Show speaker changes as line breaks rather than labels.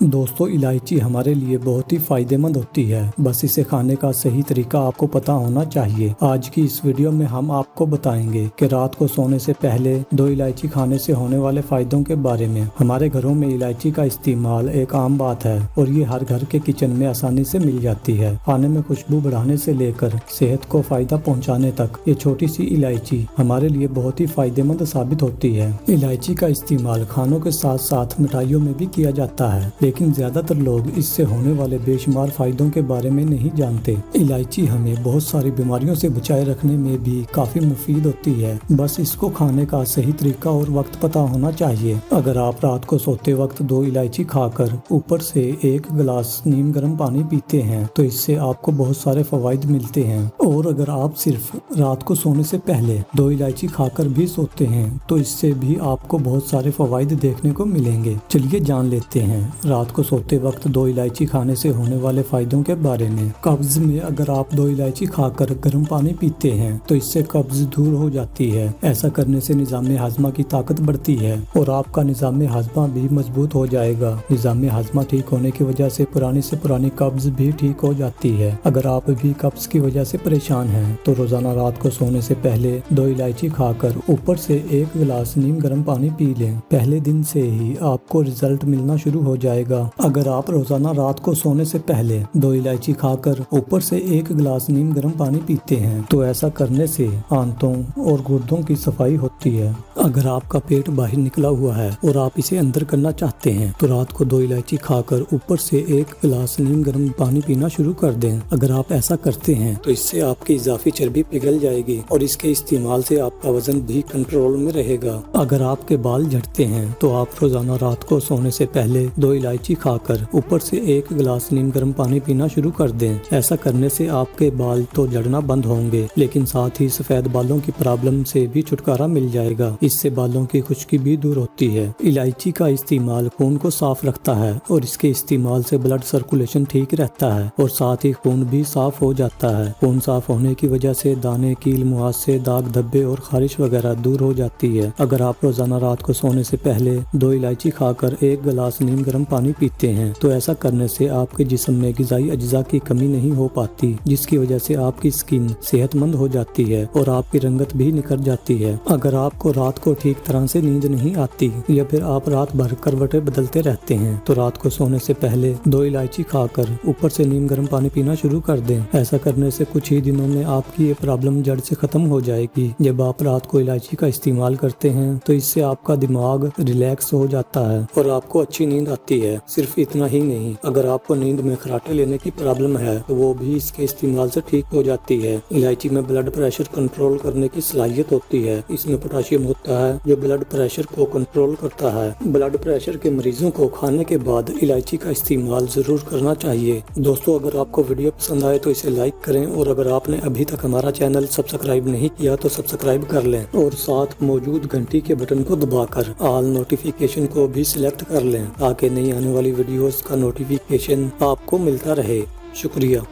दोस्तों, इलायची हमारे लिए बहुत ही फायदेमंद होती है। बस इसे खाने का सही तरीका आपको पता होना चाहिए। आज की इस वीडियो में हम आपको बताएंगे कि रात को सोने से पहले 2 इलायची खाने से होने वाले फायदों के बारे में। हमारे घरों में इलायची का इस्तेमाल एक आम बात है और ये हर घर के किचन में आसानी से मिल जाती है। खाने में खुशबू बढ़ाने से लेकर सेहत को फायदा पहुँचाने तक ये छोटी सी इलायची हमारे लिए बहुत ही फायदेमंद साबित होती है। इलायची का इस्तेमाल खानों के साथ साथ मिठाइयों में भी किया जाता है, लेकिन ज्यादातर लोग इससे होने वाले बेशुमार फायदों के बारे में नहीं जानते। इलायची हमें बहुत सारी बीमारियों से बचाए रखने में भी काफी मुफीद होती है। बस इसको खाने का सही तरीका और वक्त पता होना चाहिए। अगर आप रात को सोते वक्त 2 इलायची खाकर ऊपर से 1 गिलास नीम गर्म पानी पीते हैं तो इससे आपको बहुत सारे फवाइद मिलते हैं। और अगर आप सिर्फ रात को सोने से पहले 2 इलायची खाकर भी सोते हैं तो इससे भी आपको बहुत सारे फवाइद देखने को मिलेंगे। चलिए जान लेते हैं रात को सोते वक्त 2 इलायची खाने से होने वाले फायदों के बारे में। कब्ज में अगर आप 2 इलायची खाकर गर्म पानी पीते हैं तो इससे कब्ज दूर हो जाती है। ऐसा करने से निज़ाम हाजमा की ताकत बढ़ती है और आपका निज़ाम हाजमा भी मजबूत हो जाएगा। निज़ाम हाजमा ठीक होने की वजह से पुरानी कब्ज भी ठीक हो जाती है। अगर आप भी कब्ज की वजह से परेशान हैं तो रोजाना रात को सोने से पहले 2 इलायची खाकर ऊपर से 1 गिलास नीम गर्म पानी पी लें। पहले दिन से ही आपको रिजल्ट मिलना शुरू हो जाएगा। अगर आप रोजाना रात को सोने से पहले 2 इलायची खाकर ऊपर से 1 गिलास नीम गर्म पानी पीते हैं तो ऐसा करने से आंतों और गुर्दों की सफाई होती है। अगर आपका पेट बाहर निकला हुआ है और आप इसे अंदर करना चाहते हैं तो रात को 2 इलायची खाकर ऊपर से 1 गिलास नीम गर्म पानी पीना शुरू कर दें। अगर आप ऐसा करते हैं तो इससे आपकी इजाफी चर्बी पिघल जाएगी और इसके इस्तेमाल से आपका वजन भी कंट्रोल में रहेगा। अगर आपके बाल झड़ते हैं तो आप रोजाना रात को सोने से पहले 2 इलायची खाकर ऊपर से 1 गिलास नीम गर्म पानी पीना शुरू कर दें। ऐसा करने से आपके बाल तो झड़ना बंद होंगे, लेकिन साथ ही सफेद बालों की प्रॉब्लम से भी छुटकारा मिल जाएगा। इससे बालों की खुश्की भी दूर होती है। इलायची का इस्तेमाल खून को साफ रखता है और इसके इस्तेमाल से ब्लड सर्कुलेशन ठीक रहता है और साथ ही खून भी साफ हो जाता है। खून साफ होने की वजह से दाने, कील, मुहासे, दाग धब्बे और खारिश वगैरह दूर हो जाती है। अगर आप रोजाना रात को सोने से पहले 2 इलायची खाकर 1 गिलास नीम गर्म पानी पीते हैं तो ऐसा करने से आपके जिस्म में ग़िज़ाई अज्जा की कमी नहीं हो पाती, जिसकी वजह से आपकी स्किन सेहतमंद हो जाती है और आपकी रंगत भी निखर जाती है। अगर आपको रात को ठीक तरह से नींद नहीं आती या फिर आप रात भर करवटें बदलते रहते हैं तो रात को सोने से पहले 2 इलायची खाकर ऊपर से नीम गर्म पानी पीना शुरू कर दें। ऐसा करने से कुछ ही दिनों में आपकी ये प्रॉब्लम जड़ से खत्म हो जाएगी। जब आप रात को इलायची का इस्तेमाल करते हैं तो इससे आपका दिमाग रिलैक्स हो जाता है और आपको अच्छी नींद आती है। सिर्फ इतना ही नहीं, अगर आपको नींद में खराटे लेने की प्रॉब्लम है तो वो भी इसके इस्तेमाल से ठीक हो जाती है। इलायची में ब्लड प्रेशर कंट्रोल करने की सलाहियत होती है। इसमें पोटेशियम होता है जो ब्लड प्रेशर को कंट्रोल करता है। ब्लड प्रेशर के मरीजों को खाने के बाद इलायची का इस्तेमाल जरूर करना चाहिए। दोस्तों, अगर आपको वीडियो पसंद आए तो इसे लाइक करें और अगर आपने अभी तक हमारा चैनल सब्सक्राइब नहीं किया तो सब्सक्राइब कर लें और साथ मौजूद घंटी के बटन को दबाकर ऑल नोटिफिकेशन को भी सिलेक्ट कर लें ताकि नई आने वाली वीडियोस का नोटिफिकेशन आपको मिलता रहे। शुक्रिया।